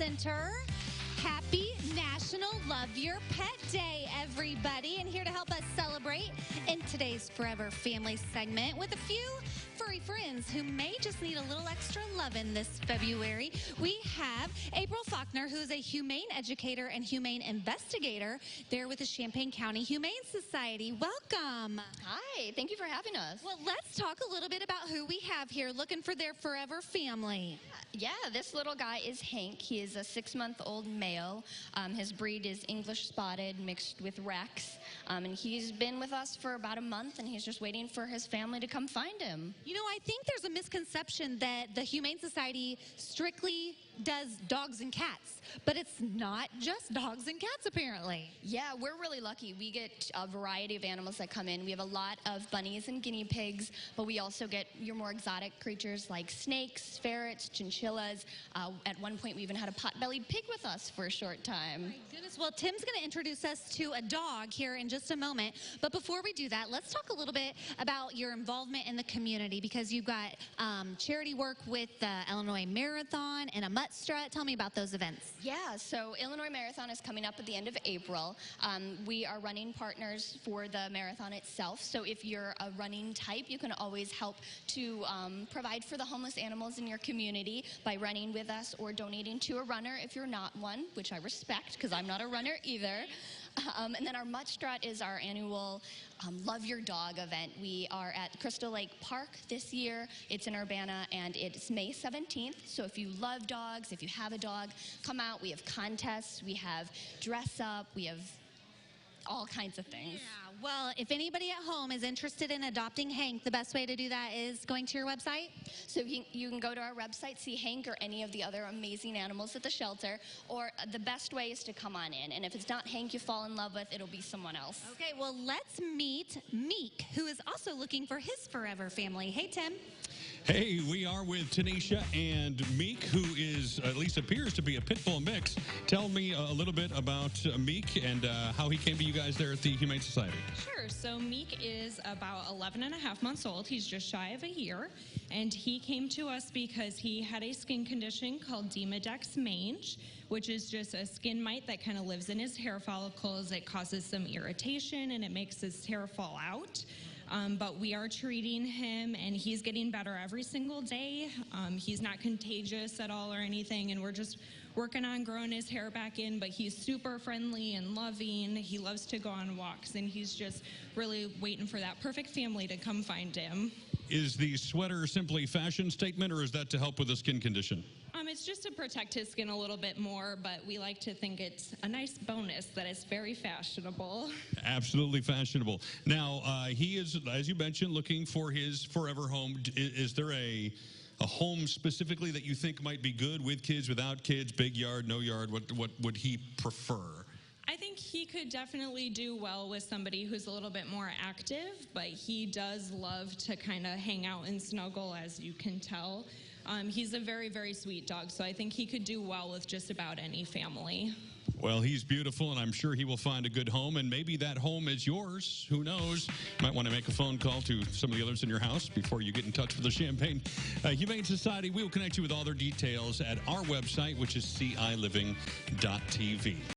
Center. Happy National Love Your Pet Day, everybody. And here to help us celebrate in today's Forever Family segment with a few furry friends who may just need a little extra loving this February, we have April Faulkner, who is a humane educator and humane investigator there with the Champaign County Humane Society. Welcome. Hi, thank you for having us. Well, let's talk a little bit about who we have here looking for their forever family. Yeah, this little guy is Hank. He is a 6-month-old male. His breed is English Spotted mixed with Rex. And he's been with us for about a month, and he's just waiting for his family to come find him. You know, I think there's a misconception that the Humane Society strictly does dogs and cats, but it's not just dogs and cats, apparently. Yeah, we're really lucky. We get a variety of animals that come in. We have a lot of bunnies and guinea pigs, but we also get your more exotic creatures like snakes, ferrets, chinchillas. At one point, we even had a pot-bellied pig with us for a short time. My goodness. Well, Tim's going to introduce us to a dog here in just a moment. But before we do that, let's talk a little bit about your involvement in the community, because you've got charity work with the Illinois Marathon and a mutt strut. Tell me about those events. Yeah, so Illinois Marathon is coming up at the end of April. We are running partners for the marathon itself. So if you're a running type, you can always help to provide for the homeless animals in your community by running with us or donating to a runner if you're not one, which I respect because I'm not a runner either. And then our Mutt Strut is our annual Love Your Dog event. We are at Crystal Lake Park this year. It's in Urbana, and it's May 17th. So if you love dogs, if you have a dog, come out. We have contests. We have dress up. We have all kinds of things. Yeah, well, if anybody at home is interested in adopting Hank, the best way to do that is going to your website? So you can go to our website, see Hank or any of the other amazing animals at the shelter, or the best way is to come on in. And if it's not Hank you fall in love with, it'll be someone else. Okay, well, let's meet Meek, who is also looking for his forever family. Hey, Tim. Hey, we are with Tanisha and Meek, who is, at least appears to be a pit bull mix. Tell me a little bit about Meek and how he came to you guys there at the Humane Society. Sure. So Meek is about 11 and a half months old. He's just shy of a year. And he came to us because he had a skin condition called Demodex mange, which is just a skin mite that kind of lives in his hair follicles. It causes some irritation and it makes his hair fall out. But we are treating him, and he's getting better every single day. He's not contagious at all or anything, and we're just working on growing his hair back in, but he's super friendly and loving. He loves to go on walks, and he's just really waiting for that perfect family to come find him. Is the sweater simply fashion statement, or is that to help with the skin condition? It's just to protect his skin a little bit more, but we like to think it's a nice bonus that it's very fashionable. Absolutely fashionable. Now, he is, as you mentioned, looking for his forever home. Is there a home specifically that you think might be good with kids, without kids, big yard, no yard? What would he prefer? I think he could definitely do well with somebody who's a little bit more active, but he does love to kind of hang out and snuggle, as you can tell. He's a very, very sweet dog, so I think he could do well with just about any family. Well, he's beautiful, and I'm sure he will find a good home, and maybe that home is yours. Who knows? You might want to make a phone call to some of the others in your house before you get in touch with the Champaign Humane Society. We will connect you with all their details at our website, which is ciliving.tv.